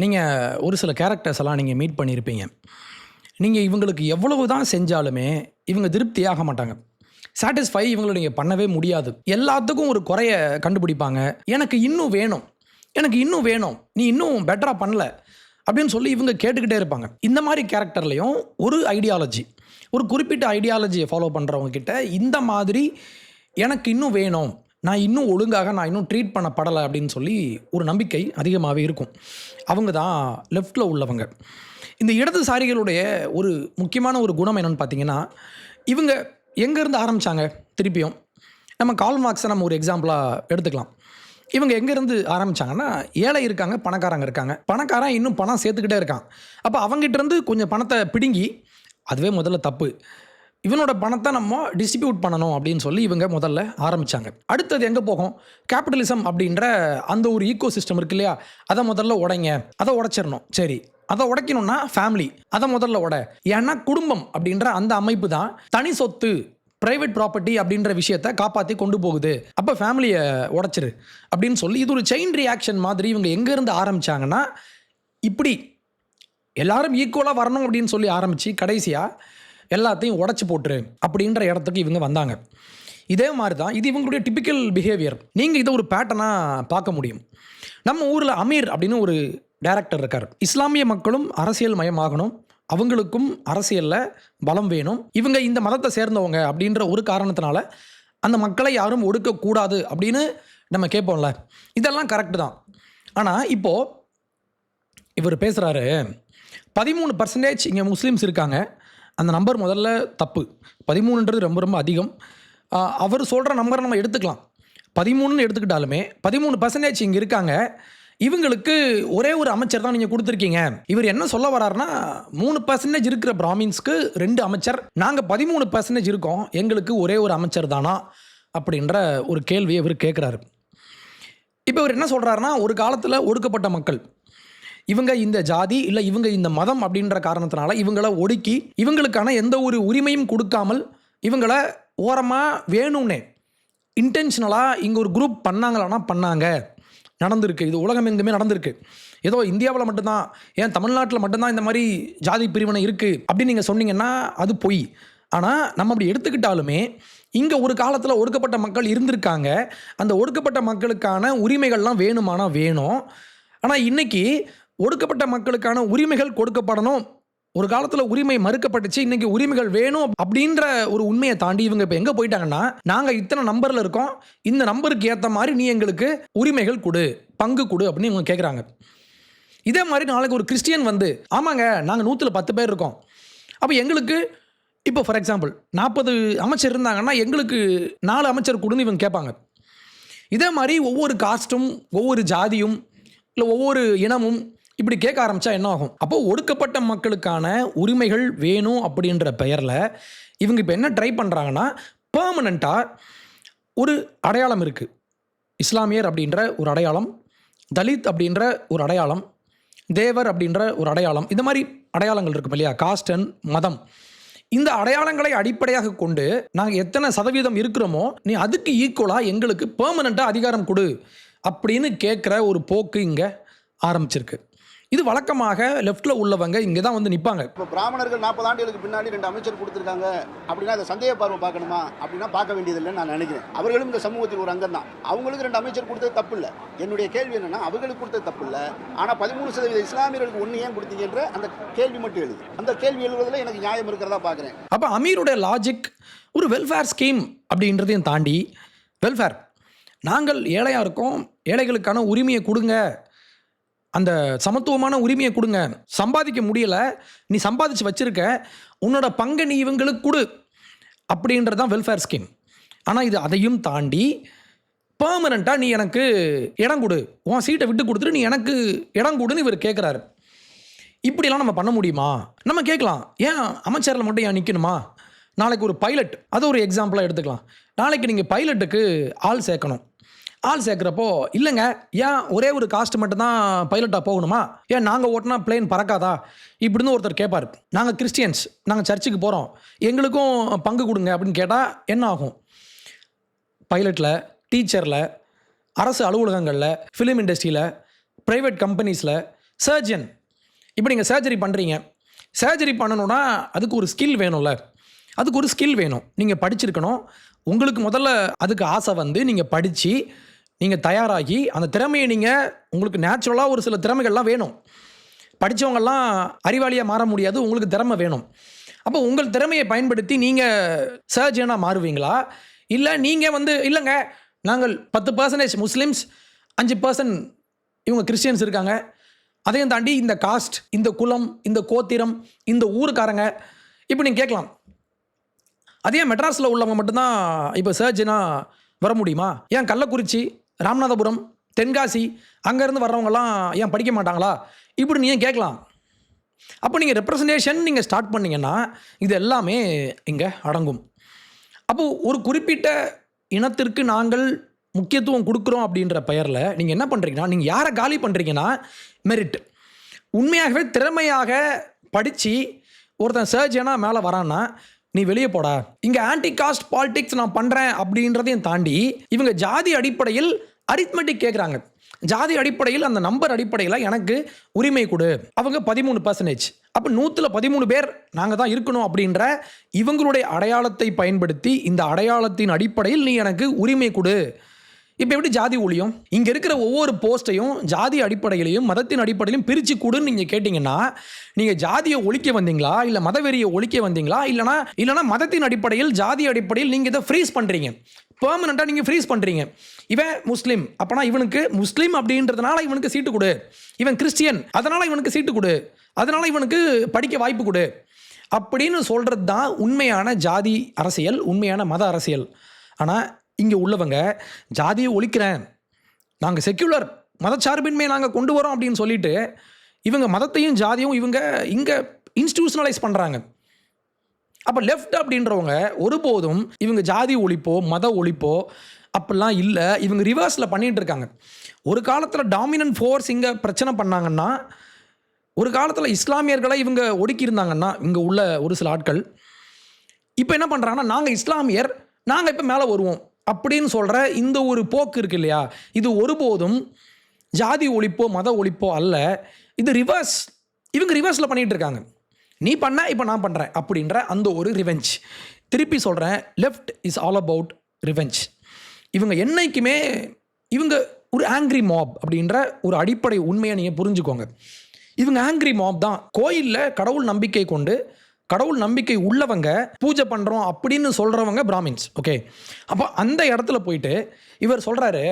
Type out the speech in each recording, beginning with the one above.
நீங்கள் ஒரு சில கேரக்டர்ஸ் எல்லாம் நீங்கள் மீட் பண்ணியிருப்பீங்க. நீங்கள் இவங்களுக்கு எவ்வளவு தான் செஞ்சாலுமே இவங்க திருப்தியாக மாட்டாங்க. சாட்டிஸ்ஃபை இவங்கள நீங்கள் பண்ணவே முடியாது. எல்லாத்துக்கும் ஒரு குறைய கண்டுபிடிப்பாங்க. எனக்கு இன்னும் வேணும், எனக்கு இன்னும் வேணும், நீ இன்னும் பெட்டராக பண்ணல அப்படின்னு சொல்லி இவங்க கேட்டுக்கிட்டே இருப்பாங்க. இந்த மாதிரி கேரக்டர்லையும் ஒரு ஐடியாலஜி, ஒரு குறிப்பிட்ட ஐடியாலஜியை ஃபாலோ பண்ணுறவங்க கிட்ட இந்த மாதிரி எனக்கு இன்னும் வேணும், நான் இன்னும் ஒழுங்காக நான் இன்னும் ட்ரீட் பண்ணப்படலை அப்படின்னு சொல்லி ஒரு நம்பிக்கை அதிகமாகவே இருக்கும். அவங்க தான் லெஃப்டில் உள்ளவங்க. இந்த இடதுசாரிகளுடைய ஒரு முக்கியமான ஒரு குணம் என்னென்னு பார்த்தீங்கன்னா, இவங்க எங்கேருந்து ஆரம்பித்தாங்க? திருப்பியும் நம்ம கார்ல் மார்க்ஸை நம்ம ஒரு எக்ஸாம்பிளாக எடுத்துக்கலாம். இவங்க எங்கேருந்து ஆரம்பித்தாங்கன்னா, ஏழை இருக்காங்க, பணக்காரங்க இருக்காங்க. பணக்காரன் இன்னும் பணம் சேர்த்துக்கிட்டே இருக்கான். அப்போ அவங்ககிட்டருந்து கொஞ்சம் பணத்தை பிடுங்கி, அதுவே முதல்ல தப்பு, இவனோட பணத்தை நம்ம டிஸ்ட்ரிபியூட் பண்ணணும் அப்படின்னு சொல்லி இவங்க முதல்ல ஆரம்பித்தாங்க. அடுத்தது எங்கே போகும்? கேபிட்டலிசம் அப்படின்ற அந்த ஒரு ஈக்கோ சிஸ்டம் இருக்கு இல்லையா, அதை முதல்ல உடைங்க, அதை உடைச்சிடணும். சரி, அதை உடைக்கணும்னா ஃபேமிலி, அதை முதல்ல உடை. ஏன்னா குடும்பம் அப்படின்ற அந்த அமைப்பு தான் தனி சொத்து, ப்ரைவேட் ப்ராப்பர்ட்டி அப்படின்ற விஷயத்தை காப்பாற்றி கொண்டு போகுது. அப்போ ஃபேமிலியை உடைச்சிரு அப்படின்னு சொல்லி இது ஒரு செயின் ரியாக்ஷன் மாதிரி இவங்க எங்கேருந்து ஆரம்பித்தாங்கன்னா, இப்படி எல்லாரும் ஈக்குவலாக வரணும் அப்படின்னு சொல்லி ஆரம்பித்து கடைசியாக எல்லாத்தையும் உடச்சி போட்டுரு அப்படின்ற இடத்துக்கு இவங்க வந்தாங்க. இதே மாதிரி தான் இது இவங்களுடைய டிப்பிக்கல் பிஹேவியர். நீங்கள் இதை ஒரு பேட்டர்னாக பார்க்க முடியும். நம்ம ஊரில் அமீர் அப்படின்னு ஒரு டைரக்டர் இருக்கார். இஸ்லாமிய மக்களும் அரசியல் மயமாகணும், அவங்களுக்கும் அரசியலில் பலம் வேணும், இவங்க இந்த மதத்தை சேர்ந்தவங்க அப்படின்ற ஒரு காரணத்தினால அந்த மக்களை யாரும் ஒடுக்கக்கூடாது அப்படின்னு நம்ம கேட்போம்ல. இதெல்லாம் கரெக்டு தான். ஆனால் இப்போது இவர் பேசுகிறாரு, 13% இங்கே முஸ்லீம்ஸ் இருக்காங்க. அந்த நம்பர் முதல்ல தப்பு. 13ன்றது ரொம்ப ரொம்ப அதிகம். அவர் சொல்கிற நம்பரை நம்ம எடுத்துக்கலாம். 13ன்னு எடுத்துக்கிட்டாலுமே 13% இங்கே இருக்காங்க. இவங்களுக்கு ஒரே ஒரு அமைச்சர் தான் நீங்கள் கொடுத்துருக்கீங்க. இவர் என்ன சொல்ல வர்றாருன்னா, 3% இருக்கிற பிராமின்ஸ்க்கு 2 அமைச்சர், நாங்கள் 13% இருக்கோம், எங்களுக்கு ஒரே ஒரு அமைச்சர் தானா அப்படின்ற ஒரு கேள்வியை இவர் கேட்குறாரு. இப்போ இவர் என்ன சொல்கிறாருன்னா, ஒரு காலத்தில் ஒடுக்கப்பட்ட மக்கள், இவங்க இந்த ஜாதி இல்லை இவங்க இந்த மதம் அப்படின்ற காரணத்தினால இவங்களை ஒடுக்கி இவங்களுக்கான எந்த ஒரு உரிமையும் கொடுக்காமல் இவங்களை ஓரமாக வேணும்னே இன்டென்ஷனலாக இங்கே ஒரு குரூப் பண்ணாங்களான்னா பண்ணாங்க, நடந்திருக்கு. இது உலகம் எங்குமே நடந்திருக்கு. ஏதோ இந்தியாவில் மட்டும்தான், ஏன் தமிழ்நாட்டில் மட்டும்தான் இந்த மாதிரி ஜாதி பிரிவினை இருக்குது அப்படின்னு நீங்கள் சொன்னீங்கன்னா அது பொய். ஆனால் நம்ம அப்படி எடுத்துக்கிட்டாலுமே இங்கே ஒரு காலத்தில் ஒடுக்கப்பட்ட மக்கள் இருந்திருக்காங்க. அந்த ஒடுக்கப்பட்ட மக்களுக்கான உரிமைகள்லாம் வேணுமானா வேணும். ஆனால் இன்றைக்கி ஒடுக்கப்பட்ட மக்களுக்கான உரிமைகள் கொடுக்கப்படணும். ஒரு காலத்தில் உரிமை மறுக்கப்பட்டுச்சு, இன்றைக்கி உரிமைகள் வேணும் அப்படின்ற ஒரு உண்மையை தாண்டி இவங்க இப்போ எங்கே போயிட்டாங்கன்னா, நாங்கள் இத்தனை நம்பரில் இருக்கோம், இந்த நம்பருக்கு ஏற்ற மாதிரி நீ எங்களுக்கு உரிமைகள் கொடு, பங்கு கொடு அப்படின்னு இவங்க கேட்குறாங்க. இதே மாதிரி நாளைக்கு ஒரு கிறிஸ்டியன் வந்து, ஆமாங்க நாங்கள் 110 பேர் இருக்கோம், அப்போ எங்களுக்கு இப்போ ஃபார் எக்ஸாம்பிள் 40 அமைச்சர் இருந்தாங்கன்னா எங்களுக்கு 4 அமைச்சர் கொடுன்னு இவங்க கேட்பாங்க. இதே மாதிரி ஒவ்வொரு காஸ்ட்டும், ஒவ்வொரு ஜாதியும், இல்லை ஒவ்வொரு இனமும் இப்படி கேட்க ஆரம்பித்தா என்ன ஆகும்? அப்போது ஒடுக்கப்பட்ட மக்களுக்கான உரிமைகள் வேணும் அப்படின்ற பெயரில் இவங்க இப்போ என்ன ட்ரை பண்ணுறாங்கன்னா, பெர்மனண்ட்டாக ஒரு அடையாளம் இருக்குது. இஸ்லாமியர் அப்படின்ற ஒரு அடையாளம், தலித் அப்படின்ற ஒரு அடையாளம், தேவர் அப்படின்ற ஒரு அடையாளம், இந்த மாதிரி அடையாளங்கள் இருக்கும் இல்லையா, காஸ்ட் அண்ட் மதம். இந்த அடையாளங்களை அடிப்படையாக கொண்டு நாங்கள் எத்தனை சதவீதம் இருக்கிறோமோ நீ அதுக்கு ஈக்குவலாக எங்களுக்கு பெர்மனண்ட்டாக அதிகாரம் கொடு அப்படின்னு கேட்குற ஒரு போக்கு இங்கே ஆரம்பிச்சிருக்கு. இது வழக்கமாக லெஃப்டில் உள்ளவங்க இங்கே தான் வந்து நிற்பாங்க. இப்போ பிராமணர்கள் 40 ஆண்டுகளுக்கு பின்னாடி 2 அமைச்சர் கொடுத்துருக்காங்க அப்படின்னா அதை சந்தேக பார்வை பார்க்கணுமா அப்படின்னா பார்க்க வேண்டியதில்லைன்னு நான் நினைக்கிறேன். அவர்களும் இந்த சமூகத்தில் ஒரு அங்கம் தான். அவங்களுக்கு 2 அமைச்சர் கொடுத்தது தப்பு இல்லை. என்னுடைய கேள்வி என்னன்னா, அவர்களுக்கு கொடுத்தது தப்பு இல்லை, ஆனால் 13% இஸ்லாமியர்களுக்கு 1 ஏன் கொடுத்தீங்கன்ற அந்த கேள்வி மட்டும் எழுது. அந்த கேள்வி எழுதுவதில் எனக்கு நியாயம் இருக்கிறதா பார்க்குறேன். அப்போ அமீருடைய லாஜிக் ஒரு வெல்ஃபேர் ஸ்கீம் அப்படின்றதையும் தாண்டி, வெல்ஃபேர், நாங்கள் ஏழையாக இருக்கோம், ஏழைகளுக்கான உரிமையை கொடுங்க, அந்த சமத்துவமான உரிமையை கொடுங்க, சம்பாதிக்க முடியலை, நீ சம்பாதிச்சு வச்சுருக்க, உன்னோட பங்கை நீ இவங்களுக்கு கொடு அப்படின்றது தான் வெல்ஃபேர் ஸ்கீம். ஆனால் இது அதையும் தாண்டி பெர்மனண்ட்டாக நீ எனக்கு இடம் கொடு, உன் சீட்டை விட்டு கொடுத்துட்டு நீ எனக்கு இடம் கொடுன்னு இவர் கேட்குறாரு. இப்படிலாம் நம்ம பண்ண முடியுமா? நம்ம கேட்கலாம், ஏன் அமைச்சரில் மட்டும் ஏன் நிற்கணுமா? நாளைக்கு ஒரு பைலட், அது ஒரு எக்ஸாம்பிளாக எடுத்துக்கலாம். நாளைக்கு நீங்கள் பைலட்டுக்கு ஆள் சேர்க்கணும். ஆள் சேர்க்குறப்போ, இல்லைங்க ஏன் ஒரே ஒரு காஸ்ட் மட்டும்தான் பைலட்டாக போகணுமா, ஏன் நாங்கள் ஓட்டினா பிளேன் பறக்காதா இப்படின்னு ஒருத்தர் கேட்பார். நாங்கள் கிறிஸ்டியன்ஸ், நாங்கள் சர்ச்சுக்கு போகிறோம், எங்களுக்கும் பங்கு கொடுங்க அப்படின்னு கேட்டால் என்ன ஆகும்? பைலட்டில், டீச்சரில், அரசு அலுவலகங்களில், ஃபிலிம் இண்டஸ்ட்ரியில், ப்ரைவேட் கம்பெனிஸில், சர்ஜன், இப்போ நீங்கள் சர்ஜரி பண்ணுறீங்க. சர்ஜரி பண்ணணுன்னா அதுக்கு ஒரு ஸ்கில் வேணும்ல, அதுக்கு ஒரு ஸ்கில் வேணும். நீங்கள் படிச்சிருக்கணும். உங்களுக்கு முதல்ல அதுக்கு ஆசை வந்து நீங்கள் படித்து நீங்கள் தயாராகி அந்த திறமையை நீங்கள் உங்களுக்கு நேச்சுரலாக ஒரு சில திறமைகள்லாம் வேணும். படித்தவங்கெல்லாம் அறிவாளியாக மாற முடியாது, உங்களுக்கு திறமை வேணும். அப்போ உங்கள் திறமையை பயன்படுத்தி நீங்கள் சர்ஜனாக மாறுவீங்களா? இல்லை நீங்கள் வந்து இல்லைங்க நாங்கள் 10% முஸ்லீம்ஸ், 5% இவங்க கிறிஸ்டியன்ஸ் இருக்காங்க, அதையும் தாண்டி இந்த காஸ்ட், இந்த குலம், இந்த கோத்திரம், இந்த ஊருக்காரங்க, இப்போ நீங்கள் கேட்கலாம், அதே மெட்ராஸில் உள்ளவங்க மட்டும்தான் இப்போ சர்ஜனாக வர முடியுமா? ஏன் கள்ளக்குறிச்சி, ராமநாதபுரம், தென்காசி அங்கேருந்து வர்றவங்கலாம் ஏன் படிக்க மாட்டாங்களா? இப்படி நீங்கள் கேட்கலாம். அப்போ நீங்கள் ரெப்ரசன்டேஷன் நீங்கள் ஸ்டார்ட் பண்ணிங்கன்னா இது எல்லாமே இங்கே அடங்கும். அப்போது ஒரு குறிப்பிட்ட இனத்திற்கு நாங்கள் முக்கியத்துவம் கொடுக்குறோம் அப்படின்ற பெயரில் நீங்கள் என்ன பண்ணுறீங்கன்னா, நீங்கள் யாரை காலி பண்ணுறீங்கன்னா மெரிட். உண்மையாகவே திறமையாக படித்து ஒருத்தன் சர்ஜனாக மேலே வரான்னா நீ வெளியே போடா. இங்கே ஆன்டி காஸ்ட் பாலிடிக்ஸ் நான் பண்ணுறேன் அப்படின்றதையும் தாண்டி இவங்க ஜாதி அடிப்படையில் அரித்மெட்டிக் கேட்குறாங்க. ஜாதி அடிப்படையில் அந்த நம்பர் அடிப்படையில் எனக்கு உரிமை கொடு. அவங்க 13%. அப்போ 113 பேர் நாங்கள் தான் இருக்கணும் அப்படின்ற இவங்களுடைய அடையாளத்தை பயன்படுத்தி இந்த அடையாளத்தின் அடிப்படையில் நீ எனக்கு உரிமை கொடு. இப்போ எப்படி ஜாதி ஒழியும்? இங்கே இருக்கிற ஒவ்வொரு போஸ்ட்டையும் ஜாதி அடிப்படையிலையும் மதத்தின் அடிப்படையிலும் பிரித்து கொடுன்னு நீங்கள் கேட்டிங்கன்னா நீங்கள் ஜாதியை ஒழிக்க வந்தீங்களா, இல்லை மதவெறியை ஒழிக்க வந்தீங்களா, இல்லைனா மதத்தின் அடிப்படையில் ஜாதி அடிப்படையில் நீங்கள் இதை ஃப்ரீஸ் பண்ணுறீங்க, பெர்மனெண்ட்டாக நீங்கள் ஃப்ரீஸ் பண்ணுறீங்க. இவன் முஸ்லீம் அப்போனா இவனுக்கு முஸ்லீம் அப்படின்றதுனால இவனுக்கு சீட்டு கொடு, இவன் கிறிஸ்டியன் அதனால் இவனுக்கு சீட்டு கொடு, அதனால் இவனுக்கு படிக்க வாய்ப்பு கொடு அப்படின்னு சொல்கிறது தான் உண்மையான ஜாதி அரசியல், உண்மையான மத அரசியல். ஆனால் இங்கே உள்ளவங்க ஜாதியை ஒழிக்கிறேன், நாங்கள் செக்யுலர் மதச்சார்பின்மையை நாங்கள் கொண்டு வரோம் அப்படின்னு சொல்லிட்டு இவங்க மதத்தையும் ஜாதியும் இவங்க இங்கே இன்ஸ்டிடியூஷனலைஸ் பண்ணுறாங்க. அப்போ லெஃப்ட் அப்படின்றவங்க ஒருபோதும் இவங்க ஜாதி ஒழிப்போ மத ஒழிப்போ அப்படிலாம் இல்லை, இவங்க ரிவர்ஸில் பண்ணிகிட்டு இருக்காங்க. ஒரு காலத்தில் டாமினன்ட் ஃபோர்ஸ் இங்கே பிரச்சனை பண்ணாங்கன்னா, ஒரு காலத்தில் இஸ்லாமியர்களை இவங்க ஒடுக்கியிருந்தாங்கன்னா இங்கே உள்ள ஒரு சில ஆட்கள் இப்போ என்ன பண்ணுறாங்கன்னா, நாங்கள் இஸ்லாமியர், நாங்கள் இப்போ மேலே வருவோம் அப்படின்னு சொல்கிற இந்த ஒரு போக்கு இருக்கு இல்லையா, இது ஒருபோதும் ஜாதி ஒழிப்போ மத ஒழிப்போ அல்ல, இது ரிவர்ஸ். இவங்க ரிவர்ஸில் பண்ணிகிட்டு இருக்காங்க. நீ பண்ண இப்போ நான் பண்ணுறேன் அப்படின்ற அந்த ஒரு ரிவெஞ்ச். திருப்பி சொல்கிறேன், left is all about revenge. இவங்க என்னைக்குமே இவங்க ஒரு ஆங்க்ரி மாப் அப்படின்ற ஒரு அடிப்படை உண்மையை நீங்கள் புரிஞ்சுக்கோங்க. இவங்க ஆங்க்ரி மாப் தான். கோயிலில் கடவுள் நம்பிக்கை கொண்டு கடவுள் நம்பிக்கை உள்ளவங்க பூஜை பண்ணுறோம் அப்படின்னு சொல்கிறவங்க பிராமின்ஸ். ஓகே, அப்போ அந்த இடத்துல போயிட்டு இவர் சொல்கிறாரு,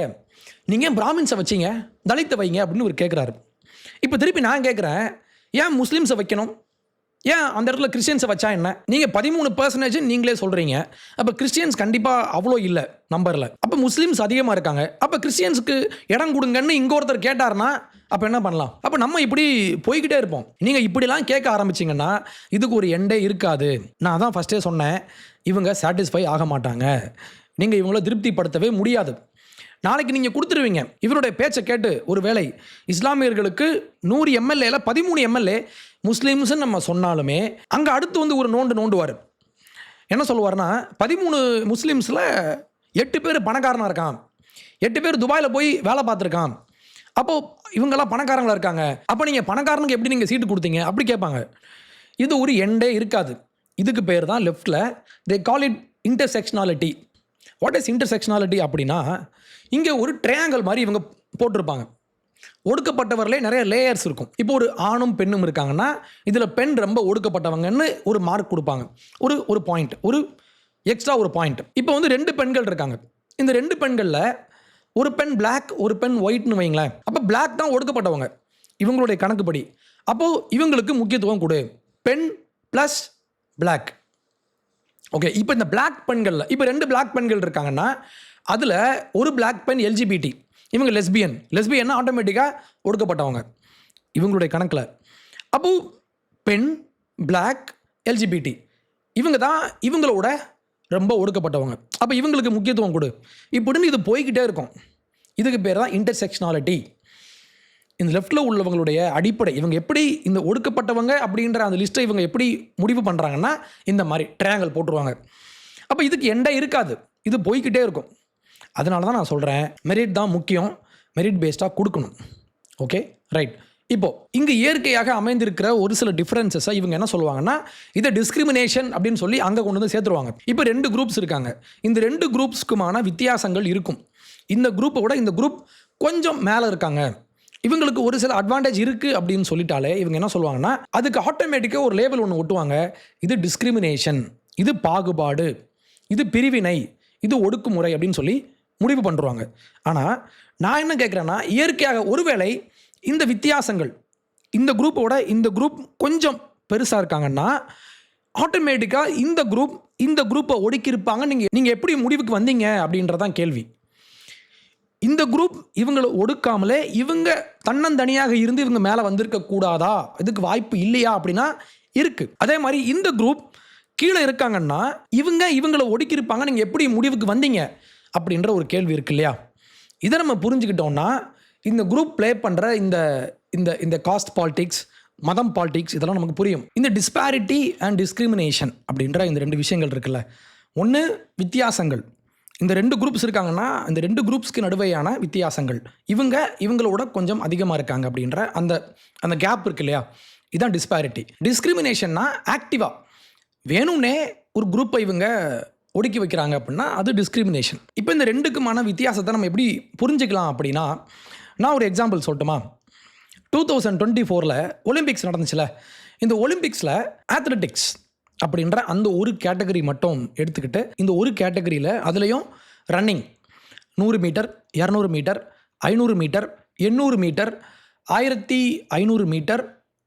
நீங்கள் பிராமின்ஸை வச்சிங்க தலித்தை வைங்க அப்படின்னு இவர் கேட்குறாரு. இப்போ திருப்பி நான் கேட்குறேன், ஏன் முஸ்லீம்ஸை வைக்கணும், ஏன் அந்த இடத்துல கிறிஸ்டியன்ஸை வச்சா என்ன? நீங்கள் 13% நீங்களே சொல்கிறீங்க, அப்போ கிறிஸ்டியன்ஸ் கண்டிப்பாக அவ்வளோ இல்லை நம்பரில், அப்போ முஸ்லீம்ஸ் அதிகமாக இருக்காங்க, அப்போ கிறிஸ்டியன்ஸுக்கு இடம் கொடுங்கன்னு இங்கே ஒருத்தர் கேட்டார்னா அப்போ என்ன பண்ணலாம்? அப்போ நம்ம இப்படி போய்கிட்டே இருப்போம். நீங்கள் இப்படிலாம் கேட்க ஆரம்பிச்சிங்கன்னா இதுக்கு ஒரு எண்டே இருக்காது. நான் தான் ஃபஸ்ட்டே சொன்னேன், இவங்க சாட்டிஸ்ஃபை ஆக மாட்டாங்க, நீங்கள் இவங்கள திருப்திப்படுத்தவே முடியாது. நாளைக்கு நீங்கள் கொடுத்துருவீங்க. இவருடைய பேச்சை கேட்டு ஒரு வேளை இஸ்லாமியர்களுக்கு 100 எம்எல்ஏல 13 எம்எல்ஏ முஸ்லீம்ஸ்ன்னு நம்ம சொன்னாலுமே அங்கே அடுத்து வந்து ஒரு நோண்டுவார். என்ன சொல்லுவார்னா, 13 முஸ்லீம்ஸில் 8 பேர் பணக்காரனாக இருக்கான், 8 பேர் துபாயில் போய் வேலை பார்த்துருக்கான், அப்போது இவங்கெல்லாம் பணக்காரங்களாக இருக்காங்க, அப்போ நீங்கள் பணக்காரனுக்கு எப்படி நீங்கள் சீட்டு கொடுத்தீங்க அப்படி கேட்பாங்க. இது ஒரு எண்டே இருக்காது. இதுக்கு பேர் தான் லெஃப்டில் they call it intersectionality. What is intersectionality அப்படின்னா, இங்கே ஒரு ட்ரையாங்கிள் மாதிரி இவங்க போட்டிருப்பாங்க. ஒடுக்கப்பட்டவர்களே நிறைய லேயர்ஸ் இருக்கும். இப்போ ஒரு ஆணும் பெண்ணும் இருக்காங்கன்னா இதில் பெண் ரொம்ப ஒடுக்கப்பட்டவங்கன்னு ஒரு மார்க் கொடுப்பாங்க, ஒரு பாயிண்ட், ஒரு எக்ஸ்ட்ரா ஒரு பாயிண்ட். இப்போ வந்து 2 பெண்கள் இருக்காங்க. இந்த 2 பெண்களில் ஒரு பெண் பிளாக், ஒரு பெண் ஒயிட்னு வைங்களேன். அப்போ பிளாக் தான் ஒடுக்கப்பட்டவங்க இவங்களுடைய கணக்குப்படி. அப்போது இவங்களுக்கு முக்கியத்துவம் கொடு, பெண் ப்ளஸ் பிளாக். ஓகே, இப்போ இந்த பிளாக் பெண்களில் இப்போ 2 பிளாக் பெண்கள் இருக்காங்கன்னா அதில் ஒரு பிளாக் பெண் எல்ஜிபிடி, இவங்க லெஸ்பியன்னா ஆட்டோமேட்டிக்காக ஒடுக்கப்பட்டவங்க இவங்களுடைய கணக்கில். அப்போது பெண், பிளாக், எல்ஜிபிடி இவங்க தான் இவங்களோட ரொம்ப ஒடுக்கப்பட்டவங்க. அப்போ இவங்களுக்கு முக்கியத்துவம் கொடு இப்படின்னு இது போய்கிட்டே இருக்கும். இதுக்கு பேர் தான் இன்டர்செக்ஷனாலிட்டி. இந்த லெஃப்டில் உள்ளவங்களுடைய அடிப்படை இவங்க எப்படி இந்த ஒடுக்கப்பட்டவங்க அப்படின்ற அந்த லிஸ்ட்டை இவங்க எப்படி முடிவு பண்ணுறாங்கன்னா இந்த மாதிரி ட்ரையாங்கிள் போட்டுருவாங்க. அப்போ இதுக்கு எண்டே இருக்காது, இது போய்கிட்டே இருக்கும். அதனால தான் நான் சொல்கிறேன், மெரிட் தான் முக்கியம், மெரிட் பேஸ்டாக கொடுக்கணும். Okay right. இப்போ இங்கே இயற்கையாக அமைந்திருக்கிற ஒரு சில டிஃப்ரென்சஸை இவங்க என்ன சொல்லுவாங்கன்னா இதை டிஸ்கிரிமினேஷன் அப்படின்னு சொல்லி அங்கே கொண்டு வந்து சேர்த்துருவாங்க. இப்போ 2 குரூப்ஸ் இருக்காங்க. இந்த 2 குரூப்ஸ்க்குமான வித்தியாசங்கள் இருக்கும். இந்த குரூப்பை விட இந்த குரூப் கொஞ்சம் மேலே இருக்காங்க, இவங்களுக்கு ஒரு சில அட்வான்டேஜ் இருக்குது அப்படின்னு சொல்லிட்டாலே இவங்க என்ன சொல்லுவாங்கன்னா அதுக்கு ஆட்டோமேட்டிக்காக ஒரு லேபிள் ஒன்று ஒட்டுவாங்க. இது டிஸ்கிரிமினேஷன், இது பாகுபாடு, இது பிரிவினை, இது ஒடுக்குமுறை அப்படின்னு சொல்லி முடிவு பண்ணுறாங்க. ஆனால் நான் என்ன கேட்குறேன்னா, இயற்கையாக ஒருவேளை இந்த வித்தியாசங்கள் இந்த குரூப்போட இந்த குரூப் கொஞ்சம் பெருசாக இருக்காங்கன்னா ஆட்டோமேட்டிக்காக இந்த குரூப்பை ஒடுக்கியிருப்பாங்க. நீங்கள் எப்படி முடிவுக்கு வந்தீங்க அப்படின்றதான் கேள்வி. இந்த குரூப் இவங்களை ஒடுக்காமலே இவங்க தன்னந்தனியாக இருந்து இவங்க மேலே வந்திருக்க கூடாதா, இதுக்கு வாய்ப்பு இல்லையா அப்படின்னா இருக்குது. அதே மாதிரி இந்த குரூப் கீழே இருக்காங்கன்னா இவங்களை ஒடுக்கியிருப்பாங்க, நீங்கள் எப்படி முடிவுக்கு வந்தீங்க அப்படின்ற ஒரு கேள்வி இருக்கு இல்லையா? இதை நம்ம புரிஞ்சுக்கிட்டோம்னா இந்த குரூப் ப்ளே பண்ணுற இந்த காஸ்ட் பாலிடிக்ஸ், மதம் பாலிடிக்ஸ் இதெல்லாம் நமக்கு புரியும். இந்த டிஸ்பாரிட்டி அண்ட் டிஸ்கிரிமினேஷன் அப்படின்ற இந்த 2 விஷயங்கள் இருக்குல்ல, ஒன்று வித்தியாசங்கள். இந்த 2 குரூப்ஸ் இருக்காங்கன்னா இந்த 2 குரூப்ஸ்க்கு நடுவையான வித்தியாசங்கள் இவங்களோட கொஞ்சம் அதிகமாக இருக்காங்க அப்படின்ற அந்த கேப் இருக்கு இல்லையா, இதுதான் டிஸ்பாரிட்டி. டிஸ்கிரிமினேஷன்னா ஆக்டிவாக வேணும்னே ஒரு குரூப்பை இவங்க ஒடுக்கி வைக்கிறாங்க அப்படின்னா அது டிஸ்கிரிமினேஷன். இப்போ இந்த 2க்குமான வித்தியாசத்தை நம்ம எப்படி புரிஞ்சுக்கலாம் அப்படின்னா, நான் ஒரு எக்ஸாம்பிள் சொல்லட்டுமா? 2024 ஒலிம்பிக்ஸ் நடந்துச்சுல, இந்த ஒலிம்பிக்ஸில் அத்லெட்டிக்ஸ் அப்படின்ற அந்த ஒரு கேட்டகரி மட்டும் எடுத்துக்கிட்டு இந்த ஒரு கேட்டகரியில் அதுலேயும் running 100 metre, 200 metre, 500 metre, 800 metre, 1500 metre,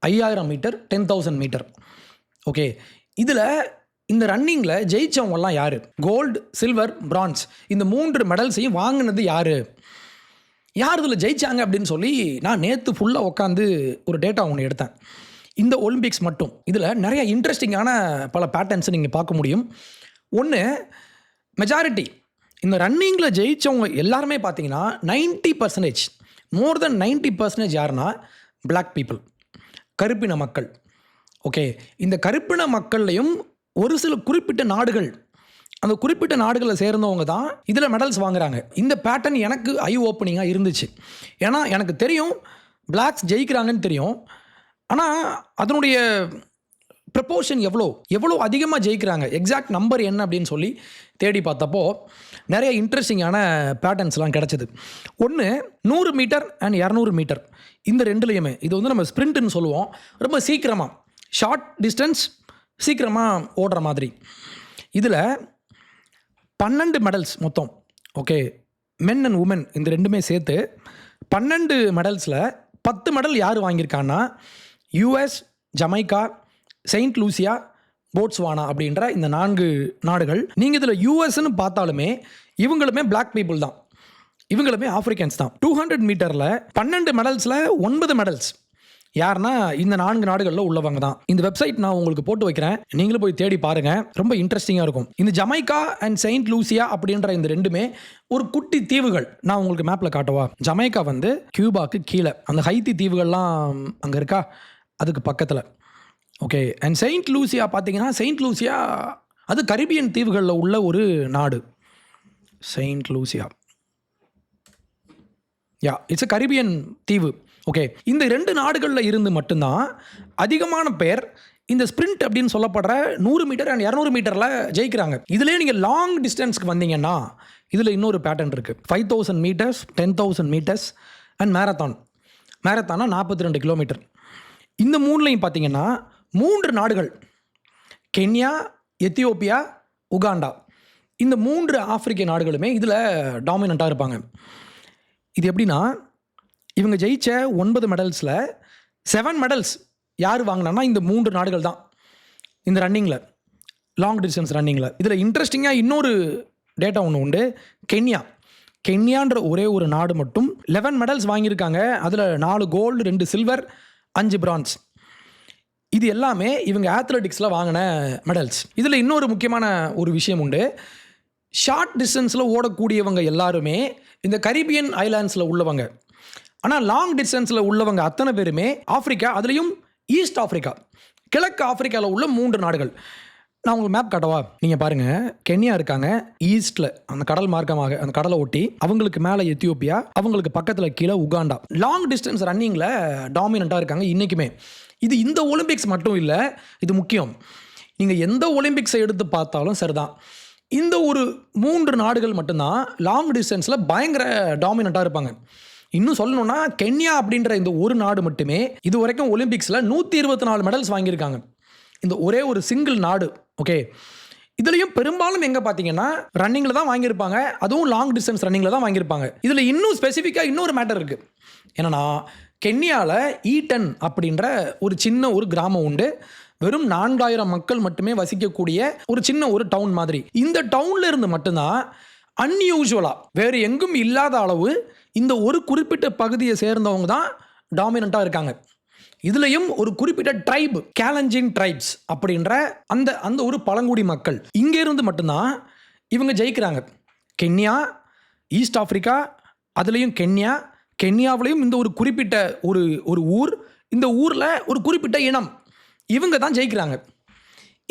5000 metre, 10,000 metre. Okay, இதில் இந்த ரன்னிங்கில் ஜெயித்தவங்கலாம் யார்? கோல்டு, சில்வர், பிரான்ஸ் இந்த 3 மெடல்ஸையும் வாங்கினது யார் இதில் ஜெயிச்சாங்க அப்படின்னு சொல்லி நான் நேற்று ஃபுல்லாக உட்காந்து ஒரு டேட்டா ஒன்று எடுத்தேன். இந்த ஒலிம்பிக்ஸ் மட்டும் இதில் நிறைய இன்ட்ரெஸ்டிங்கான பல பேட்டர்ன்ஸை நீங்கள் பார்க்க முடியும். ஒன்று, மெஜாரிட்டி இந்த ரன்னிங்கில் ஜெயித்தவங்க எல்லாருமே பார்த்தீங்கன்னா 90%, மோர் தென் 90% யாருன்னா பிளாக் பீப்புள், கருப்பின மக்கள். ஓகே, இந்த கருப்பின மக்கள்லையும் ஒரு சில குறிப்பிட்ட நாடுகள், அந்த குறிப்பிட்ட நாடுகளை சேர்ந்தவங்க தான் இதில் மெடல்ஸ் வாங்குறாங்க. இந்த பேட்டர்ன் எனக்கு ஐ ஓப்பனிங்காக இருந்துச்சு. ஏன்னா எனக்கு தெரியும் பிளாக்ஸ் ஜெயிக்கிறாங்கன்னு தெரியும், ஆனால் அதனுடைய ப்ரப்போர்ஷன் எவ்வளோ அதிகமாக ஜெயிக்கிறாங்க, எக்ஸாக்ட் நம்பர் என்ன அப்படின்னு சொல்லி தேடி பார்த்தப்போ நிறைய இன்ட்ரெஸ்டிங்கான பேட்டர்ன்ஸ்லாம் கிடச்சிது. ஒன்று 100 மீட்டர் அண்ட் 200 மீட்டர் இந்த 2லையுமே இது வந்து நம்ம ஸ்ப்ரிண்ட்டுன்னு சொல்லுவோம், ரொம்ப சீக்கிரமாக ஷார்ட் டிஸ்டன்ஸ் சீக்கிரமாக ஓடுற மாதிரி. இதில் 12 மெடல்ஸ் மொத்தம். ஓகே, மென் அண்ட் உமன் இந்த 2மே சேர்த்து 12 மெடல்ஸில் 10 மெடல் யார் வாங்கியிருக்கான்னா US, Jamaica, Saint Lucia, Botswana அப்படின்ற இந்த 4 நாடுகள். நீங்கள் இதில் யூஎஸ்ன்னு பார்த்தாலுமே இவங்களுமே பிளாக் பீப்புள் தான், இவங்களுமே ஆஃப்ரிக்கன்ஸ் தான். 200 மீட்டரில் 12 மெடல்ஸில் 9 மெடல்ஸ் யாருன்னா இந்த 4 நாடுகளில் உள்ளவங்க தான். இந்த வெப்சைட் நான் உங்களுக்கு போட்டு வைக்கிறேன், நீங்களும் போய் தேடி பாருங்கள், ரொம்ப இன்ட்ரெஸ்டிங்காக இருக்கும். இந்த ஜமைக்கா அண்ட் செயின்ட் லூசியா அப்படின்ற இந்த 2மே ஒரு குட்டி தீவுகள். நான் உங்களுக்கு மேப்பில் காட்டவா? ஜமைக்கா வந்து கியூபாக்கு கீழே, அந்த ஹைத்தி தீவுகள்லாம் அங்கே இருக்கா, அதுக்கு பக்கத்தில். ஓகே, அண்ட் செயின்ட் லூசியா பார்த்தீங்கன்னா செயின்ட் லூசியா அது கரிபியன் தீவுகளில் உள்ள ஒரு நாடு. Saint Lucia it's a Caribbean தீவு. ஓகே, இந்த 2 நாடுகளில் இருந்து மட்டும்தான் அதிகமான பேர் இந்த ஸ்ப்ரிண்ட் அப்படின்னு சொல்லப்படுற 100 மீட்டர் அண்ட் 200 மீட்டரில் ஜெயிக்கிறாங்க. இதிலே நீங்கள் லாங் டிஸ்டன்ஸ்க்கு வந்தீங்கன்னா இதில் இன்னொரு பேட்டர்ன் இருக்குது. 5000 மீட்டர்ஸ், 10,000 மீட்டர்ஸ் அண்ட் மேரத்தானா 42 கிலோமீட்டர். இந்த 3லையும் பார்த்தீங்கன்னா 3 நாடுகள், கென்யா, எத்தியோப்பியா, உகாண்டா, இந்த 3 ஆப்பிரிக்க நாடுகளுமே இதில் டாமினண்ட்டாக இருப்பாங்க. இது எப்படின்னா, இவங்க ஜெயித்த 9 மெடல்ஸில் 7 மெடல்ஸ் யார் வாங்கினான்னா இந்த 3 நாடுகள் தான் இந்த ரன்னிங்கில், லாங் டிஸ்டன்ஸ் ரன்னிங்கில். இதில் இன்ட்ரெஸ்டிங்காக இன்னொரு டேட்டா ஒன்று உண்டு. கென்யான்ற ஒரே ஒரு நாடு மட்டும் 11 மெடல்ஸ் வாங்கியிருக்காங்க. அதில் 4 கோல்டு, 2 சில்வர், 5 பிரான்ஸ். இது எல்லாமே இவங்க அத்லெட்டிக்ஸில் வாங்கின மெடல்ஸ். இதில் இன்னொரு முக்கியமான ஒரு விஷயம் உண்டு. ஷார்ட் டிஸ்டன்ஸில் ஓடக்கூடியவங்க எல்லாருமே இந்த கரீபியன் ஐலாண்ட்ஸில் உள்ளவங்க. ஆனால் லாங் டிஸ்டன்ஸில் உள்ளவங்க அத்தனை பேருமே ஆஃப்ரிக்கா, அதுலேயும் ஈஸ்ட் ஆஃப்ரிக்கா, கிழக்கு ஆஃப்ரிக்காவில் உள்ள 3 நாடுகள். நான் உங்களுக்கு மேப் காட்டவா? நீங்கள் பாருங்கள், கென்யா இருக்காங்க ஈஸ்ட்டில், அந்த கடல் மார்க்கமாக அந்த கடலை ஒட்டி, அவங்களுக்கு மேலே எத்தியோப்பியா, அவங்களுக்கு பக்கத்தில் கீழே உகாண்டா. லாங் டிஸ்டன்ஸ் ரன்னிங்கில் டாமினண்ட்டாக இருக்காங்க இன்றைக்குமே. இது இந்த ஒலிம்பிக்ஸ் மட்டும் இல்லை, இது முக்கியம். நீங்கள் எந்த ஒலிம்பிக்ஸை எடுத்து பார்த்தாலும் சரிதான், இந்த ஒரு 3 நாடுகள் மட்டும்தான் லாங் டிஸ்டன்ஸில் பயங்கர டாமினண்ட்டாக இருப்பாங்க. இன்னும் சொல்லணும்னா கென்யா அப்படின்ற இந்த ஒரு நாடு மட்டுமே இது வரைக்கும் ஒலிம்பிக்ஸில் 124 மெடல்ஸ் வாங்கியிருக்காங்க. இந்த ஒரே ஒரு சிங்கிள் நாடு. ஓகே, இதுலேயும் பெரும்பாலும் எங்கே பார்த்தீங்கன்னா ரன்னிங்கில் தான் வாங்கியிருப்பாங்க, அதுவும் லாங் டிஸ்டன்ஸ் ரன்னிங்கில் தான் வாங்கியிருப்பாங்க. இதில் இன்னும் ஸ்பெசிஃபிக்காக இன்னொரு மேட்டர் இருக்குது. என்னென்னா, கென்யாவில் ஈட்டன் அப்படின்ற ஒரு சின்ன ஒரு கிராமம் உண்டு. வெறும் 4000 மக்கள் மட்டுமே வசிக்கக்கூடிய ஒரு சின்ன ஒரு டவுன் மாதிரி. இந்த டவுனில் இருந்து மட்டும்தான் அன்யூஷுவலாக வேறு எங்கும் இல்லாத அளவு இந்த ஒரு குறிப்பிட்ட பகுதியை சேர்ந்தவங்க தான் டாமினண்ட்டாக இருக்காங்க. இதுலேயும் ஒரு குறிப்பிட்ட ட்ரைப், கேலஞ்சின் ட்ரைப்ஸ் அப்படின்ற அந்த அந்த ஒரு பழங்குடி மக்கள் இங்கேருந்து மட்டும்தான் இவங்க ஜெயிக்கிறாங்க. கென்யா, ஈஸ்ட் ஆஃப்ரிக்கா, அதுலேயும் கென்யாவிலையும் இந்த ஒரு குறிப்பிட்ட ஒரு ஊர், இந்த ஊரில் ஒரு குறிப்பிட்ட இனம், இவங்க தான் ஜெயிக்கிறாங்க.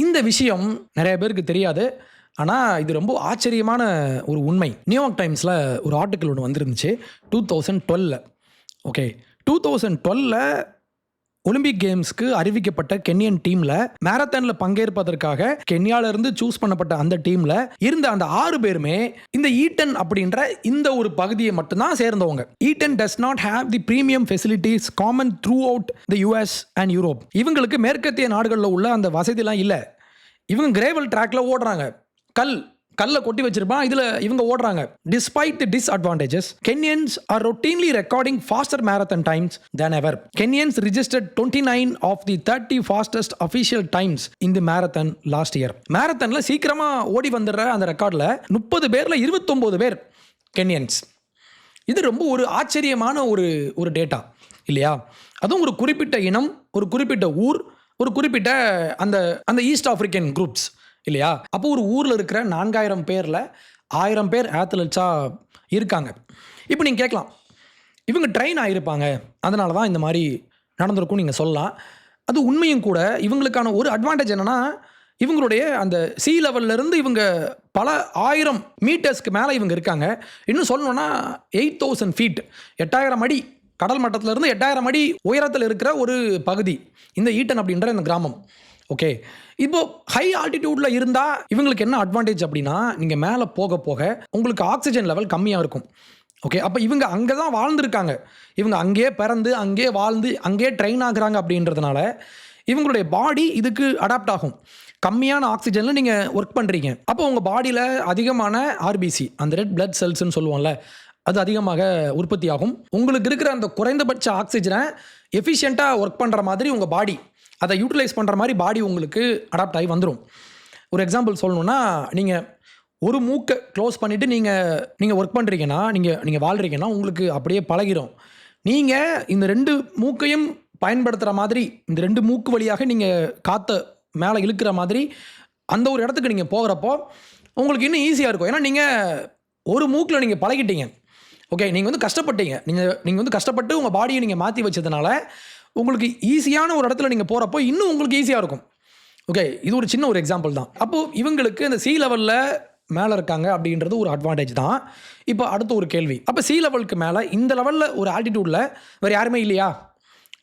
இந்த விஷயம் நிறைய பேருக்கு தெரியாது. ஆனால் இது ரொம்ப ஆச்சரியமான ஒரு உண்மை. நியூயார்க் டைம்ஸில் ஒரு ஆர்டிக்கல் ஒன்று வந்துருந்துச்சு 2012. ஓகே, 2012 ஒலிம்பிக் கேம்ஸ்க்கு அறிவிக்கப்பட்ட கென்யன் டீமில் மேரத்தானில் பங்கேற்பதற்காக கென்யாவிலிருந்து சூஸ் பண்ணப்பட்ட அந்த டீமில் இருந்த அந்த 6 பேருமே இந்த ஈட்டன் அப்படின்ற இந்த ஒரு பகுதியை மட்டும்தான் சேர்ந்தவங்க. Eaten does not have the premium facilities common through out the US and Europe. இவங்களுக்கு மேற்கத்திய நாடுகளில் உள்ள அந்த வசதிலாம் இல்லை. இவங்க கிரேவல் ட்ராக்ல ஓடுறாங்க, கல்லை கொட்டி வச்சிருப்பான், இதில் இவங்க ஓடுறாங்க. Despite the disadvantages, Kenyans are routinely recording faster marathon times than ever. Kenyans registered 29 of the 30 fastest official times in the marathon last year. மேரத்தானில் சீக்கிரமாக ஓடி வந்துடுற அந்த ரெக்கார்டில் 30 பேரில் 29 பேர் கென்யன்ஸ். இது ரொம்ப ஒரு ஆச்சரியமான ஒரு டேட்டா இல்லையா? அதுவும் ஒரு குறிப்பிட்ட இனம், ஒரு குறிப்பிட்ட ஊர், ஒரு குறிப்பிட்ட அந்த ஈஸ்ட் ஆஃப்ரிக்கன் குரூப்ஸ் இல்லையா? அப்போ ஒரு ஊரில் இருக்கிற 4000 பேரில் 1000 பேர் ஆத்லெட்ஸாக இருக்காங்க. இப்போ நீங்கள் கேட்கலாம், இவங்க ட்ரெயின் ஆகியிருப்பாங்க, அதனால தான் இந்த மாதிரி நடந்திருக்கும் நீங்கள் சொல்லலாம். அது உண்மையும் கூட. இவங்களுக்கான ஒரு அட்வான்டேஜ் என்னென்னா, இவங்களுடைய அந்த சீ லெவல்லேருந்து இவங்க பல 1000 மீட்டர்ஸ்க்கு மேலே இவங்க இருக்காங்க. இன்னும் சொல்லணுன்னா 8000 ஃபீட், 8000 அடி, கடல் மட்டத்திலிருந்து 8000 அடி உயரத்தில் இருக்கிற ஒரு பகுதி இந்த ஈட்டன் அப்படின்ற இந்த கிராமம். ஓகே, இப்போ ஹை ஆல்டிடியூடில் இருந்தால் இவங்களுக்கு என்ன அட்வான்டேஜ் அப்படின்னா, நீங்கள் மேலே போக போக உங்களுக்கு ஆக்சிஜன் லெவல் கம்மியாக இருக்கும். ஓகே, அப்போ இவங்க அங்கே தான் வாழ்ந்துருக்காங்க, இவங்க அங்கேயே பிறந்து அங்கேயே வாழ்ந்து அங்கேயே ட்ரெயின் ஆகுறாங்க. அப்படின்றதுனால இவங்களுடைய பாடி இதுக்கு அடாப்ட் ஆகும். கம்மியான ஆக்சிஜனில் நீங்கள் ஒர்க் பண்ணுறீங்க, அப்போ உங்கள் பாடியில் அதிகமான RBC, அந்த ரெட் பிளட் செல்ஸ்ன்னு சொல்லுவோம்ல, அது அதிகமாக உற்பத்தி ஆகும். உங்களுக்கு இருக்கிற அந்த குறைந்தபட்ச ஆக்சிஜனை எஃபிஷியண்ட்டாக ஒர்க் பண்ணுற மாதிரி உங்கள் பாடி அதை யூட்டிலைஸ் பண்ணுற மாதிரி பாடி உங்களுக்கு அடாப்ட் ஆகி வந்துடும். ஒரு எக்ஸாம்பிள் சொல்லணுன்னா, நீங்கள் ஒரு மூக்கை க்ளோஸ் பண்ணிவிட்டு நீங்கள் ஒர்க் பண்ணுறீங்கன்னா, நீங்கள் வாழ்கிறீங்கன்னா உங்களுக்கு அப்படியே பழகிடும். நீங்கள் இந்த 2 மூக்கையும் பயன்படுத்துகிற மாதிரி, இந்த 2 மூக்கு வழியாக நீங்கள் காற்றை மேலே இழுக்கிற மாதிரி அந்த ஒரு இடத்துக்கு நீங்கள் போகிறப்போ உங்களுக்கு இன்னும் ஈஸியாக இருக்கும். ஏன்னா நீங்கள் ஒரு மூக்கில் நீங்கள் பழகிட்டீங்க. ஓகே, நீங்கள் வந்து கஷ்டப்பட்டீங்க, நீங்கள் வந்து கஷ்டப்பட்டு உங்கள் பாடியை நீங்கள் மாற்றி வச்சதுனால உங்களுக்கு ஈஸியான ஒரு இடத்துல நீங்கள் போகிறப்போ இன்னும் உங்களுக்கு ஈஸியாக இருக்கும். ஓகே, இது ஒரு சின்ன ஒரு எக்ஸாம்பிள் தான். அப்போது இவங்களுக்கு இந்த சீ லெவலில் மேலே இருக்காங்க அப்படின்றது ஒரு அட்வான்டேஜ் தான். இப்போ அடுத்த ஒரு கேள்வி, அப்போ சீ லெவலுக்கு மேலே இந்த லெவலில் ஒரு ஆல்டிடியூடில் வேறு யாருமே இல்லையா?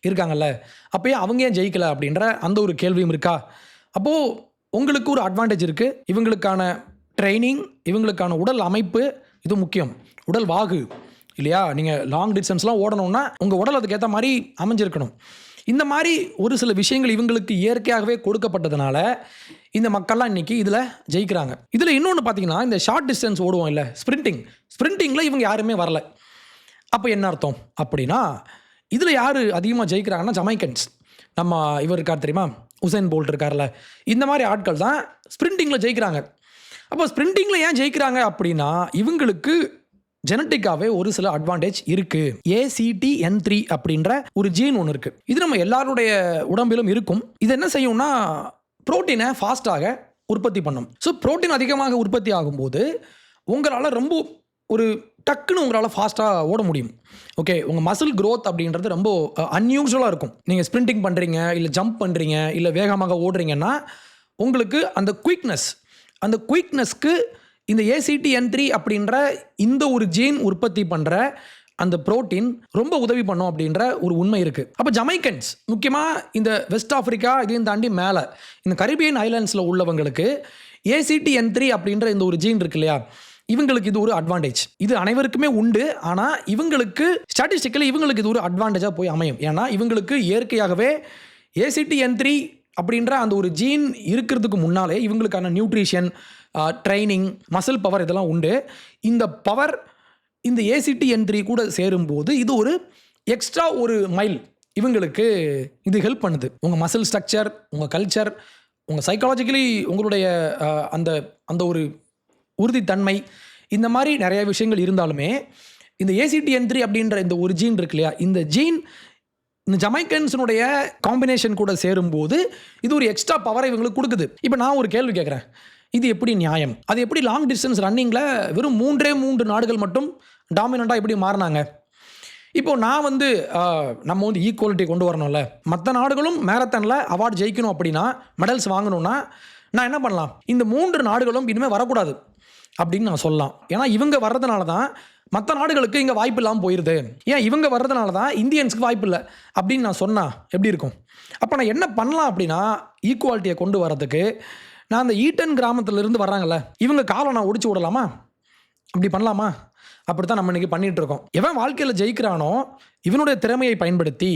இருக்காங்கல்ல, அப்போயே அவங்க ஏன் ஜெயிக்கலை அப்படின்ற அந்த ஒரு கேள்வியும் இருக்கா? அப்போது உங்களுக்கு ஒரு அட்வான்டேஜ் இருக்குது. இவங்களுக்கான ட்ரைனிங், இவங்களுக்கான உடல் அமைப்பு, இது முக்கியம். உடல் வாகு இல்லையா? நீங்கள் லாங் டிஸ்டன்ஸ்லாம் ஓடணும்னா உங்கள் உடல் அதுக்கேற்ற மாதிரி அமைஞ்சிருக்கணும். இந்த மாதிரி ஒரு சில விஷயங்கள் இவங்களுக்கு இயற்கையாகவே கொடுக்கப்பட்டதுனால இந்த மக்கள்லாம் இன்றைக்கி இதில் ஜெயிக்கிறாங்க. இதில் இன்னொன்று பார்த்தீங்கன்னா, இந்த ஷார்ட் டிஸ்டன்ஸ் ஓடுவோம் இல்லை, ஸ்ப்ரிண்டிங்கில் இவங்க யாருமே வரல. அப்போ என்ன அர்த்தம் அப்படின்னா, இதில் யார் அதிகமாக ஜெயிக்கிறாங்கன்னா ஜமைக்கன்ஸ். நம்ம இவர் இருக்கார் தெரியுமா, உசைன் போல்ட் இருக்கார்ல, இந்த மாதிரி ஆட்கள் தான் ஸ்ப்ரிண்டிங்கில் ஜெயிக்கிறாங்க. அப்போ ஸ்ப்ரிண்டிங்கில் ஏன் ஜெயிக்கிறாங்க அப்படின்னா, இவங்களுக்கு ஜெனட்டிக்காகவே ஒரு சில அட்வான்டேஜ் இருக்குது. ACTN3 அப்படின்ற ஒரு ஜீன் ஒன்று இருக்குது. இது நம்ம எல்லாருடைய உடம்பிலும் இருக்கும். இது என்ன செய்யும்னா, புரோட்டீனை ஃபாஸ்ட்டாக உற்பத்தி பண்ணும். ஸோ புரோட்டீன் அதிகமாக உற்பத்தி ஆகும்போது உங்களால் ரொம்ப ஒரு டக்குன்னு உங்களால் ஃபாஸ்ட்டாக ஓட முடியும். ஓகே, உங்கள் மசில் க்ரோத் அப்படின்றது ரொம்ப அன்யூஷுவலாக இருக்கும். நீங்கள் ஸ்ப்ரிண்டிங் பண்ணுறீங்க, இல்லை ஜம்ப் பண்ணுறீங்க, இல்லை வேகமாக ஓடுறீங்கன்னா உங்களுக்கு அந்த குயிக்னஸ்க்கு இந்த ACTN3 அப்படின்ற இந்த ஒரு ஜீன் உற்பத்தி பண்ணுற அந்த புரோட்டீன் ரொம்ப உதவி பண்ணும் அப்படின்ற ஒரு உண்மை இருக்குது. அப்போ ஜமைக்கன்ஸ் முக்கியமாக இந்த வெஸ்ட் ஆஃப்ரிக்கா இதையும் தாண்டி மேலே இந்த கரிபியன் ஐலாண்ட்ஸில் உள்ளவங்களுக்கு ACTN3 அப்படின்ற இந்த ஒரு ஜீன் இருக்கு இல்லையா, இவங்களுக்கு இது ஒரு அட்வான்டேஜ். இது அனைவருக்குமே உண்டு. ஆனால் இவங்களுக்கு ஸ்டாட்டிஸ்டிக்கலி இவங்களுக்கு இது ஒரு அட்வான்டேஜாக போய் அமையும். ஏன்னா இவங்களுக்கு இயற்கையாகவே ACTN3 அப்படின்ற அந்த ஒரு ஜீன் இருக்கிறதுக்கு முன்னாலே இவங்களுக்கான நியூட்ரிஷன், ட்ரைனிங், மசில் பவர் இதெல்லாம் உண்டு. இந்த பவர் இந்த ACTN3 கூட சேரும்போது இது ஒரு எக்ஸ்ட்ரா ஒரு மைல் இவங்களுக்கு இது ஹெல்ப் பண்ணுது. உங்கள் மசில் ஸ்ட்ரக்சர், உங்கள் கல்ச்சர், உங்கள் சைக்காலஜிக்கலி உங்களுடைய அந்த அந்த ஒரு உறுதித்தன்மை, இந்த மாதிரி நிறைய விஷயங்கள் இருந்தாலுமே இந்த ACTN3 அப்படின்ற இந்த ஒரு ஜீன் இருக்கு இல்லையா, இந்த ஜீன் இந்த ஜமைக்கன்ஸினுடைய காம்பினேஷன் கூட சேரும்போது இது ஒரு எக்ஸ்ட்ரா பவரை இவங்களுக்கு கொடுக்குது. இப்போ நான் ஒரு கேள்வி கேட்குறேன், இது எப்படி நியாயம்? அது எப்படி லாங் டிஸ்டன்ஸ் ரன்னிங்கில் வெறும் 3 நாடுகள் மட்டும் டாமினண்ட்டாக எப்படி மாறினாங்க? இப்போது நான் நம்ம ஈக்குவாலிட்டி கொண்டு வரணும்ல, மற்ற நாடுகளும் மேரத்தானில் அவார்டு ஜெயிக்கணும் அப்படின்னா, மெடல்ஸ் வாங்கணும்னா நான் என்ன பண்ணலாம்? இந்த 3 நாடுகளும் இனிமேல் வரக்கூடாது அப்படின்னு நான் சொல்லலாம். ஏன்னா இவங்க வர்றதுனால தான் மற்ற நாடுகளுக்கு இங்கே வாய்ப்பு இல்லாமல் போயிடுது. ஏன் இவங்க வர்றதுனால தான் இந்தியன்ஸுக்கு வாய்ப்பு இல்லை அப்படின்னு நான் சொன்னால் எப்படி இருக்கும்? அப்போ நான் என்ன பண்ணலாம் அப்படின்னா, ஈக்குவாலிட்டியை கொண்டு வரதுக்கு நான் அந்த ஈட்டன் கிராமத்திலேருந்து வர்றாங்கல்ல, இவங்க காலை நான் ஒடிச்சு விடலாமா? அப்படி பண்ணலாமா? அப்படி தான் நம்ம இன்றைக்கி பண்ணிகிட்டு இருக்கோம். எவன் வாழ்க்கையில் ஜெயிக்கிறானோ இவனுடைய திறமையை பயன்படுத்தி,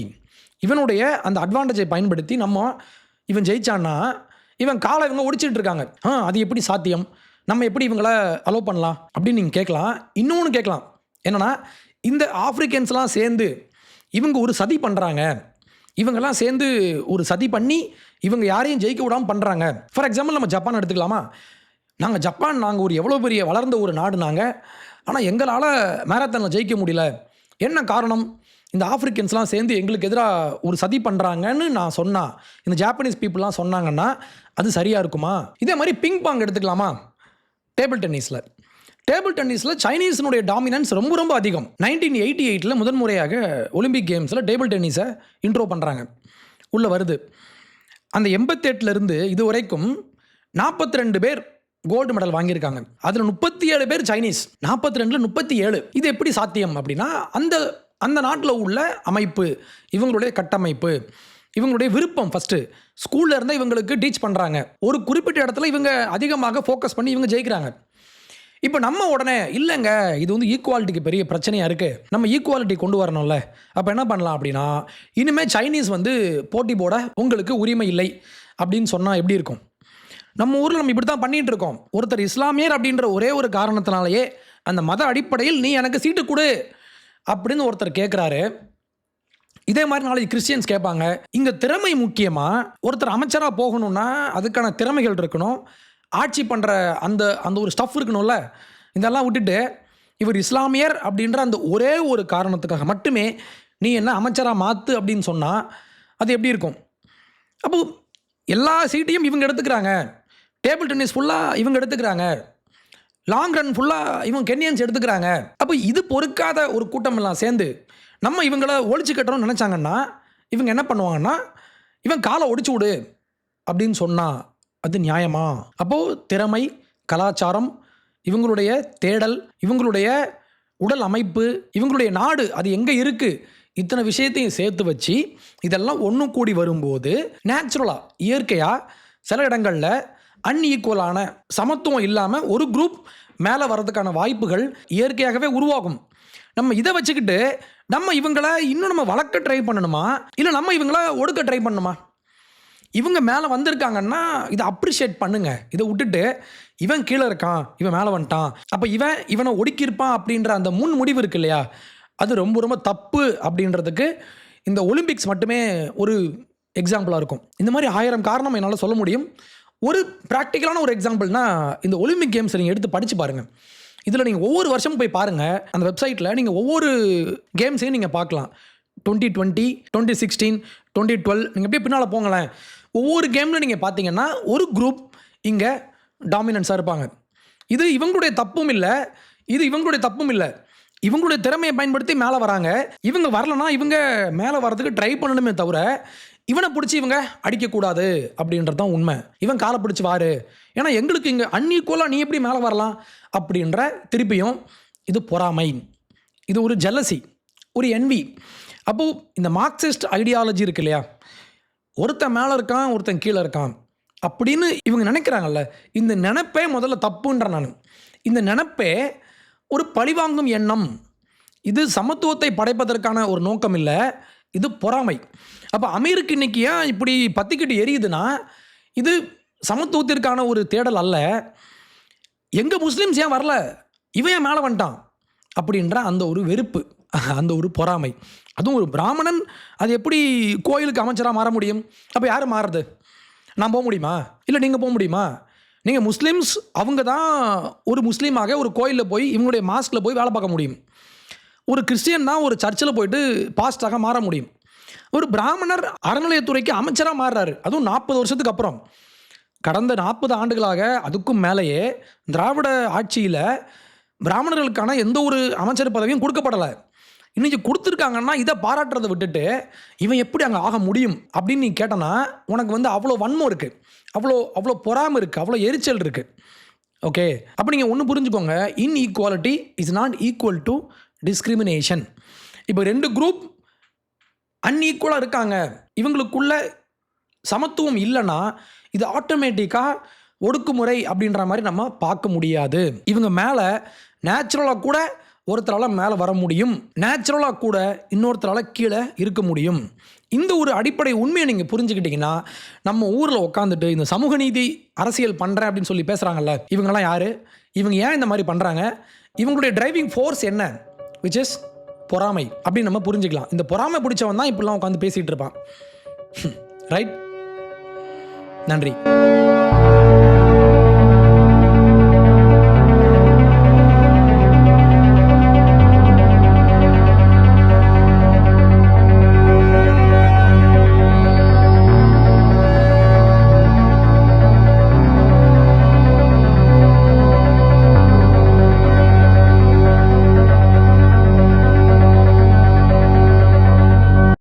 இவனுடைய அந்த அட்வான்டேஜை பயன்படுத்தி இவன் ஜெயிச்சான்னா இவன் காலை இவங்க ஒடிச்சிட்டு இருக்காங்க. அது எப்படி சாத்தியம்? நம்ம எப்படி இவங்கள அலோவ் பண்ணலாம் அப்படின்னு நீங்கள் கேட்கலாம். இன்னொன்று கேட்கலாம், என்னென்னா இந்த ஆஃப்ரிக்கன்ஸ்லாம் சேர்ந்து இவங்க ஒரு சதி பண்ணுறாங்க, இவங்கெல்லாம் சேர்ந்து ஒரு சதி பண்ணி இவங்க யாரையும் ஜெயிக்க விடாமல் பண்ணுறாங்க. ஃபார் எக்ஸாம்பிள் நம்ம ஜப்பான் எடுத்துக்கலாமா? நாங்கள் ஒரு எவ்வளோ பெரிய வளர்ந்த ஒரு நாடு நாங்கள், ஆனால் எங்களால் மேரத்தானில் ஜெயிக்க முடியல. என்ன காரணம்? இந்த ஆஃப்ரிக்கன்ஸ்லாம் சேர்ந்து எங்களுக்கு எதிராக ஒரு சதி பண்ணுறாங்கன்னு நான் சொன்னால், இந்த ஜாப்பனீஸ் பீப்புளெலாம் சொன்னாங்கன்னா அது சரியாக இருக்குமா? இதே மாதிரி பிங் பாங் எடுத்துக்கலாமா? டேபிள் டென்னிஸில் சைனீஸினுடைய டாமினன்ஸ் ரொம்ப ரொம்ப அதிகம். 1988 முதன்முறையாக ஒலிம்பிக் கேம்ஸில் டேபிள் டென்னிஸை இன்ட்ரோ பண்ணுறாங்க, உள்ளே வருது. அந்த 88 இது வரைக்கும் 42 பேர் கோல்டு மெடல் வாங்கியிருக்காங்க. அதில் 37 பேர் சைனீஸ். 42 37. இது எப்படி சாத்தியம் அப்படின்னா, அந்த நாட்டில் உள்ள அமைப்பு, இவங்களுடைய கட்டமைப்பு, இவங்களுடைய விருப்பம். ஃபஸ்ட்டு ஸ்கூலில் இருந்தால் இவங்களுக்கு டீச் பண்ணுறாங்க. ஒரு குறிப்பிட்ட இடத்துல இவங்க அதிகமாக ஃபோக்கஸ் பண்ணி இவங்க ஜெயிக்கிறாங்க. இப்போ நம்ம உடனே இல்லைங்க, இது ஈக்குவாலிட்டிக்கு பெரிய பிரச்சனையாக இருக்குது, நம்ம ஈக்குவாலிட்டி கொண்டு வரணும்ல, அப்போ என்ன பண்ணலாம் அப்படின்னா, இனிமேல் சைனீஸ் போட்டி போட உங்களுக்கு உரிமை இல்லை அப்படின்னு சொன்னால் எப்படி இருக்கும்? நம்ம ஊரில் நம்ம இப்படி தான் பண்ணிகிட்டு இருக்கோம். ஒருத்தர் இஸ்லாமியர் அப்படின்ற ஒரே ஒரு காரணத்தினாலேயே அந்த மத அடிப்படையில் நீ எனக்கு சீட்டு கொடு அப்படின்னு ஒருத்தர் கேட்குறாரு. இதே மாதிரி நாளைக்கு கிறிஸ்டியன்ஸ் கேட்பாங்க. இங்கே திறமை முக்கியமாக, ஒருத்தர் அமைச்சராக போகணும்னா அதுக்கான திறமைகள் இருக்கணும், ஆட்சி பண்ணுற அந்த ஒரு ஸ்டஃப் இருக்கணும்ல. இதெல்லாம் விட்டுட்டு இவர் இஸ்லாமியர் அப்படின்ற அந்த ஒரே ஒரு காரணத்துக்காக மட்டுமே நீ என்ன அமைச்சராக மாற்று அப்படின்னு சொன்னால் அது எப்படி இருக்கும்? அப்போது எல்லா சீட்டையும் இவங்க எடுத்துக்கிறாங்க, டேபிள் டென்னிஸ் ஃபுல்லாக இவங்க எடுத்துக்கிறாங்க, லாங் ரன் ஃபுல்லாக இவங்க கென்யன்ஸ் எடுத்துக்கிறாங்க. அப்போ இது பொறுக்காத ஒரு கூட்டம் எல்லாம் சேர்ந்து நம்ம இவங்கள ஒழிச்சு கட்டணும்னு நினச்சாங்கன்னா இவங்க என்ன பண்ணுவாங்கன்னா, இவன் காலை ஒடிச்சு விடு அப்படின்னு சொன்னால் அது நியாயமா? அப்போது திறமை, கலாச்சாரம், இவங்களுடைய தேடல், இவங்களுடைய உடல் அமைப்பு, இவங்களுடைய நாடு அது எங்கே இருக்குது, இத்தனை விஷயத்தையும் சேர்த்து வச்சு இதெல்லாம் ஒன்று கூடி வரும்போது நேச்சுரலாக இயற்கையாக சில இடங்களில் அன்ஈக்குவலான சமத்துவம் இல்லாமல் ஒரு குரூப் மேலே வர்றதுக்கான வாய்ப்புகள் இயற்கையாகவே உருவாகும். நம்ம இதை வச்சுக்கிட்டு நம்ம இவங்களை இன்னும் நம்ம வளர்க்க ட்ரை பண்ணணுமா, இல்லை நம்ம இவங்கள ஒடுக்க ட்ரை பண்ணணுமா? இவங்க மேலே வந்திருக்காங்கன்னா இதை அப்ரிஷியேட் பண்ணுங்க. இதை விட்டுட்டு இவன் கீழே இருக்கான், இவன் மேலே வந்துட்டான், அப்போ இவனை ஒடுக்கியிருப்பான் அப்படின்ற அந்த முன் முடிவு இருக்கு இல்லையா, அது ரொம்ப ரொம்ப தப்பு அப்படின்றதுக்கு இந்த ஒலிம்பிக்ஸ் மட்டுமே ஒரு எக்ஸாம்பிளாக இருக்கும். இந்த மாதிரி 1000 காரணம் என்னால் சொல்ல முடியும். ஒரு ப்ராக்டிக்கலான ஒரு எக்ஸாம்பிள்னா இந்த ஒலிம்பிக் கேம்ஸை நீங்கள் எடுத்து படித்து பாருங்கள். இதில் நீங்கள் ஒவ்வொரு வருஷமும் போய் பாருங்கள், அந்த வெப்சைட்டில் நீங்கள் ஒவ்வொரு கேம்ஸையும் நீங்கள் பார்க்கலாம். 2020, 2016, 2012 நீங்கள் அப்படியே பின்னால் போங்களேன். ஒவ்வொரு கேமில் நீங்கள் பார்த்தீங்கன்னா ஒரு குரூப் இங்கே டாமினன்ஸாக இருப்பாங்க. இது இவங்களுடைய தப்பும் இல்லை, இவங்களுடைய திறமையை பயன்படுத்தி மேலே வராங்க. இவங்க வரலன்னா இவங்க மேலே வர்றதுக்கு ட்ரை பண்ணணுமே தவிர இவனை பிடிச்சி இவங்க அடிக்கக்கூடாது அப்படின்றது தான் உண்மை. இவன் காலை பிடிச்சி வாரு, ஏன்னா எங்களுக்கு இங்கே அன்ஈக்குவலாக நீ எப்படி மேலே வரலாம் அப்படின்ற திருப்பியும் இது பொறாமை, இது ஒரு ஜெலசி, ஒரு என்வி. அப்போது இந்த மார்க்சிஸ்ட் ஐடியாலஜி இருக்கு இல்லையா, ஒருத்தன் மேலே இருக்கான் ஒருத்தன் கீழே இருக்கான் அப்படின்னு இவங்க நினைக்கிறாங்கல்ல, இந்த நினைப்பே முதல்ல தப்புன்ற நான். இந்த நினைப்பே ஒரு பழிவாங்கும் எண்ணம். இது சமத்துவத்தை படைப்பதற்கான ஒரு நோக்கம் இல்லை, இது பொறாமை. அப்போ அமெரிக்கா இன்னைக்கு ஏன் இப்படி பத்திக்கிட்டு எரியுதுன்னா, இது சமத்துவத்திற்கான ஒரு தேடல் அல்ல. எங்கள் முஸ்லீம்ஸ் ஏன் வரல, இவன் ஏன் மேலே வந்துட்டான் அப்படின்ற அந்த ஒரு வெறுப்பு, அந்த ஒரு பொறாமை. அதுவும் ஒரு பிராமணன் அது எப்படி கோயிலுக்கு அமைச்சராக மாற முடியும்? அப்போ யார் மாறுறது? நான் போக முடியுமா? இல்லை நீங்கள் போக முடியுமா? நீங்கள் முஸ்லீம்ஸ் அவங்க தான் ஒரு முஸ்லீமாக ஒரு கோயிலில் போய் இவங்களுடைய மாஸ்கில் போய் வேலை பார்க்க முடியும். ஒரு கிறிஸ்டியன் தான் ஒரு சர்ச்சில் போயிட்டு பாஸ்டாக மாற முடியும். ஒரு பிராமணர் அறநிலையத்துறைக்கு அமைச்சராக மாறுறாரு, அதுவும் 40 வருஷத்துக்கு அப்புறம். கடந்த 40 ஆண்டுகளாக அதுக்கும் மேலேயே திராவிட ஆட்சியில் பிராமணர்களுக்கான எந்த ஒரு அமைச்சர் பதவியும் கொடுக்கப்படலை. இன்றைக்கி கொடுத்துருக்காங்கன்னா இதை பாராட்டுறதை விட்டுட்டு இவன் எப்படி அங்கே ஆக முடியும் அப்படின்னு நீ கேட்டனா உனக்கு வந்து அவ்வளோ வன்மம் இருக்குது, அவ்வளோ பொறாமை இருக்குது, அவ்வளோ எரிச்சல் இருக்குது. ஓகே, அப்போ நீங்கள் ஒன்று புரிஞ்சுக்கோங்க, inequality is not equal to discrimination. இப்போ 2 குரூப் அன்ஈக்குவலாக இருக்காங்க, இவங்களுக்குள்ள சமத்துவம் இல்லைன்னா இது ஆட்டோமேட்டிக்காக ஒடுக்குமுறை அப்படின்ற மாதிரி நம்ம பார்க்க முடியாது. இவங்க மேலே நேச்சுரலாக கூட ஒருத்தரால் மேலே வர முடியும், நேச்சுரலாக கூட இன்னொருத்தரால் கீழே இருக்க முடியும். இந்த ஒரு அடிப்படை உண்மையை நீங்கள் புரிஞ்சுக்கிட்டிங்கன்னா, நம்ம ஊரில் உட்காந்துட்டு இந்த சமூக நீதி அரசியல் பண்ணுறேன் அப்படின்னு சொல்லி பேசுகிறாங்கல்ல, இவங்கெல்லாம் யார், இவங்க ஏன் இந்த மாதிரி பண்ணுறாங்க, இவங்களுடைய டிரைவிங் ஃபோர்ஸ் என்ன, விச் இஸ் பொறாமை அப்படின்னு நம்ம புரிஞ்சுக்கலாம். இந்த பொறாமை பிடிச்சவன் தான் இப்படிலாம் உட்காந்து பேசிகிட்டு இருப்பான். ரைட். நன்றி.